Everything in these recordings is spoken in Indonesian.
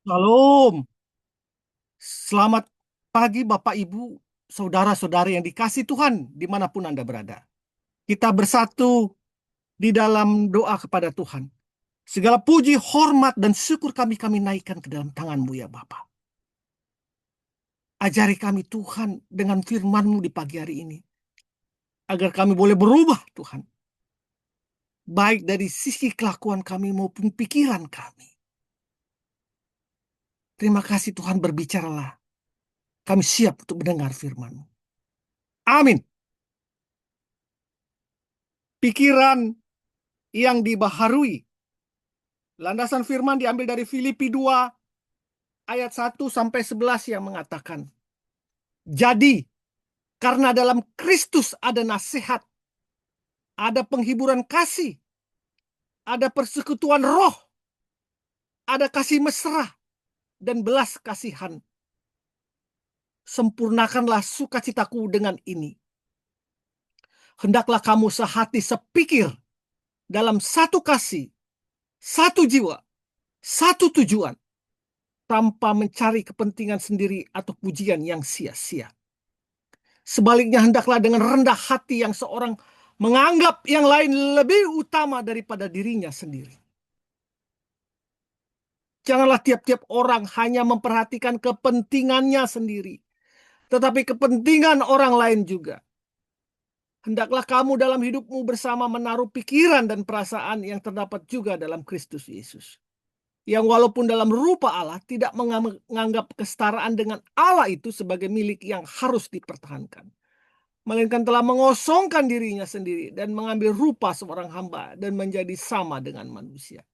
Shalom. Selamat pagi Bapak Ibu, saudara-saudari yang dikasih Tuhan dimanapun Anda berada. Kita bersatu di dalam doa kepada Tuhan. Segala puji, hormat, dan syukur kami naikkan ke dalam tangan-Mu ya Bapa. Ajari kami Tuhan dengan firman-Mu di pagi hari ini. Agar kami boleh berubah Tuhan. Baik dari sisi kelakuan kami maupun pikiran kami. Terima kasih Tuhan, berbicaralah. Kami siap untuk mendengar firman-Mu. Amin. Pikiran yang dibaharui. Landasan firman diambil dari Filipi 2 ayat 1-11 yang mengatakan, jadi karena dalam Kristus ada nasihat, ada penghiburan kasih, ada persekutuan roh, ada kasih mesra dan belas kasihan. Sempurnakanlah sukacitaku dengan ini. Hendaklah kamu sehati sepikir dalam satu kasih, satu jiwa, satu tujuan, tanpa mencari kepentingan sendiri atau pujian yang sia-sia. Sebaliknya hendaklah dengan rendah hati yang seorang menganggap yang lain lebih utama daripada dirinya sendiri. Janganlah tiap-tiap orang hanya memperhatikan kepentingannya sendiri, tetapi kepentingan orang lain juga. Hendaklah kamu dalam hidupmu bersama menaruh pikiran dan perasaan yang terdapat juga dalam Kristus Yesus. Yang walaupun dalam rupa Allah tidak menganggap kesetaraan dengan Allah itu sebagai milik yang harus dipertahankan, melainkan telah mengosongkan dirinya sendiri dan mengambil rupa seorang hamba dan menjadi sama dengan manusia.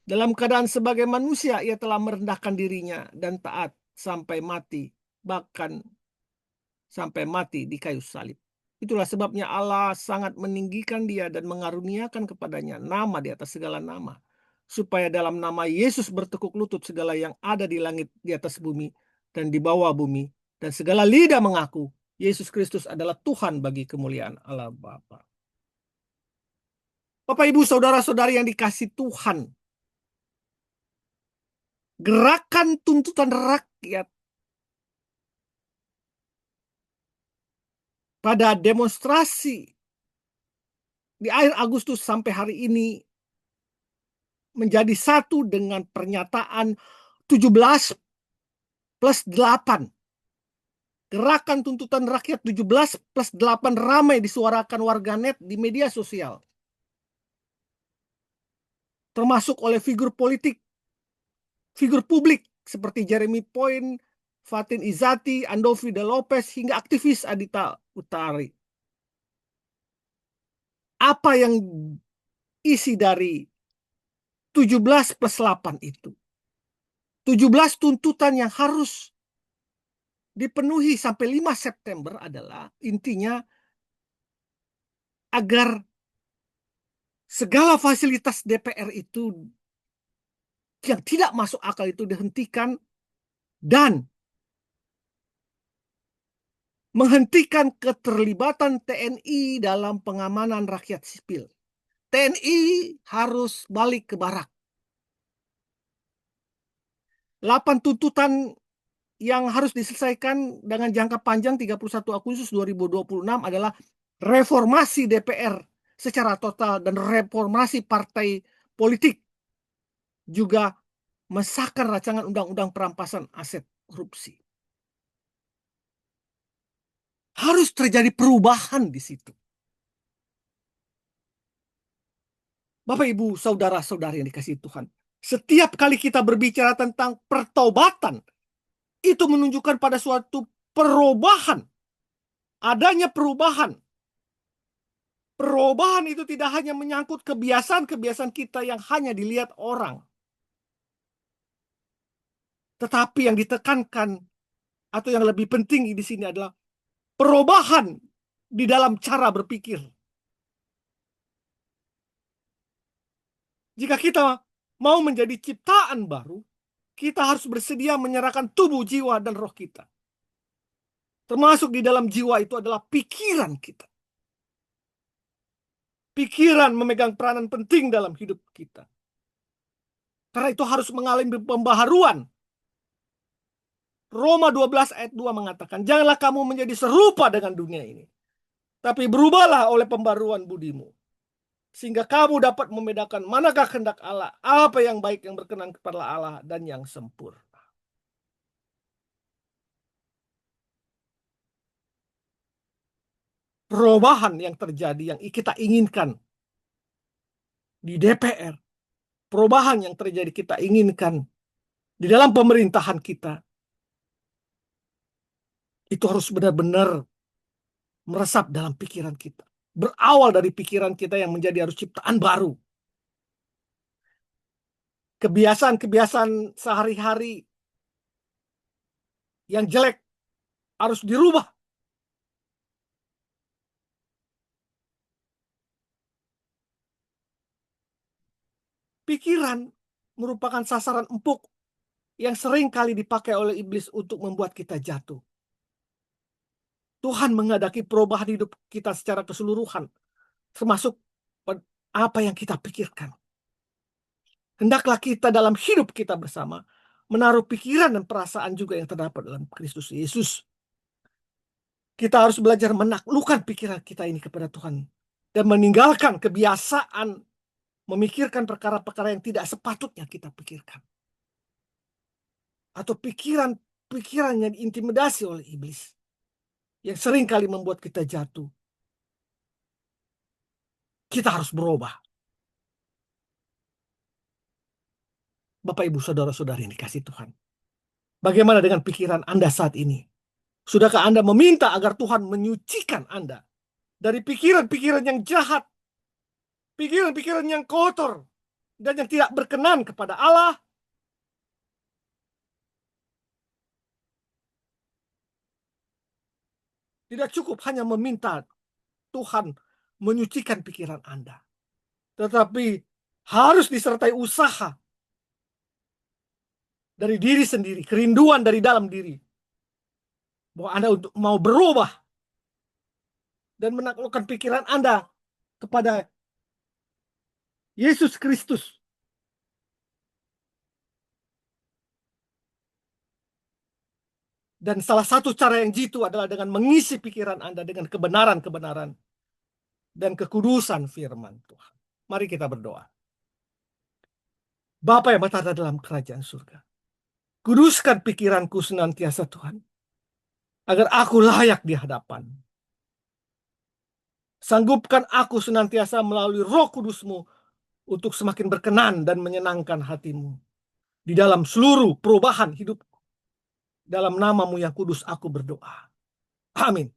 Dalam keadaan sebagai manusia, ia telah merendahkan dirinya dan taat sampai mati, bahkan sampai mati di kayu salib. Itulah sebabnya Allah sangat meninggikan dia dan mengaruniakan kepadanya nama di atas segala nama, supaya dalam nama Yesus bertekuk lutut segala yang ada di langit, di atas bumi, dan di bawah bumi, dan segala lidah mengaku Yesus Kristus adalah Tuhan bagi kemuliaan Allah Bapa. Bapak, Ibu, saudara-saudari yang dikasih Tuhan, gerakan tuntutan rakyat pada demonstrasi di akhir Agustus sampai hari ini menjadi satu dengan pernyataan 17+8. Gerakan tuntutan rakyat 17+8 ramai disuarakan warganet di media sosial, termasuk oleh figur politik, figur publik seperti Jeremy Point, Fatin Izati, Andovi de Lopez, hingga aktivis Adita Utari. Apa yang isi dari 17+8 itu? 17 tuntutan yang harus dipenuhi sampai 5 September adalah intinya agar segala fasilitas DPR itu yang tidak masuk akal itu dihentikan dan menghentikan keterlibatan TNI dalam pengamanan rakyat sipil. TNI harus balik ke barak. 8 tuntutan yang harus diselesaikan dengan jangka panjang 31 Agustus 2026 adalah reformasi DPR secara total dan reformasi partai politik, juga mensahkan rancangan undang-undang perampasan aset korupsi. Harus terjadi perubahan di situ. Bapak, Ibu, saudara-saudari yang dikasihi Tuhan, setiap kali kita berbicara tentang pertobatan, itu menunjukkan pada suatu perubahan. Adanya perubahan. Perubahan itu tidak hanya menyangkut kebiasaan-kebiasaan kita yang hanya dilihat orang, tetapi yang ditekankan atau yang lebih penting di sini adalah perubahan di dalam cara berpikir. Jika kita mau menjadi ciptaan baru, kita harus bersedia menyerahkan tubuh, jiwa, dan roh kita. Termasuk di dalam jiwa itu adalah pikiran kita. Pikiran memegang peranan penting dalam hidup kita. Karena itu harus mengalami pembaharuan. Roma 12 ayat 2 mengatakan, janganlah kamu menjadi serupa dengan dunia ini, tapi berubahlah oleh pembaruan budimu, sehingga kamu dapat membedakan manakah kehendak Allah, apa yang baik, yang berkenan kepada Allah, dan yang sempurna. Perubahan yang terjadi, yang kita inginkan di DPR, perubahan yang terjadi kita inginkan di dalam pemerintahan kita, itu harus benar-benar meresap dalam pikiran kita. Berawal dari pikiran kita yang menjadi harus ciptaan baru. Kebiasaan-kebiasaan sehari-hari yang jelek harus dirubah. Pikiran merupakan sasaran empuk yang sering kali dipakai oleh iblis untuk membuat kita jatuh. Tuhan menghendaki perubahan hidup kita secara keseluruhan, termasuk apa yang kita pikirkan. Hendaklah kita dalam hidup kita bersama menaruh pikiran dan perasaan juga yang terdapat dalam Kristus Yesus. Kita harus belajar menaklukkan pikiran kita ini kepada Tuhan dan meninggalkan kebiasaan memikirkan perkara-perkara yang tidak sepatutnya kita pikirkan. Atau pikiran yang diintimidasi oleh iblis, yang sering kali membuat kita jatuh. Kita harus berubah. Bapak, Ibu, Saudara-saudari yang dikasihi Tuhan. Bagaimana dengan pikiran Anda saat ini? Sudahkah Anda meminta agar Tuhan menyucikan Anda dari pikiran-pikiran yang jahat, pikiran-pikiran yang kotor, dan yang tidak berkenan kepada Allah? Tidak cukup hanya meminta Tuhan menyucikan pikiran Anda, tetapi harus disertai usaha dari diri sendiri, kerinduan dari dalam diri, bahwa Anda untuk mau berubah dan menaklukkan pikiran Anda kepada Yesus Kristus. Dan salah satu cara yang jitu adalah dengan mengisi pikiran Anda dengan kebenaran-kebenaran dan kekudusan firman Tuhan. Mari kita berdoa. Bapa yang berada dalam kerajaan surga, kuduskan pikiranku senantiasa Tuhan, agar aku layak di hadapan. Sanggupkan aku senantiasa melalui Roh Kudus-Mu untuk semakin berkenan dan menyenangkan hati-Mu di dalam seluruh perubahan hidup. Dalam nama-Mu yang kudus aku berdoa. Amin.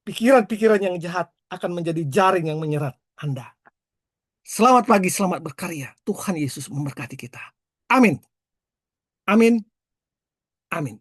Pikiran-pikiran yang jahat akan menjadi jaring yang menyerat Anda. Selamat pagi, selamat berkarya. Tuhan Yesus memberkati kita. Amin. Amin. Amin.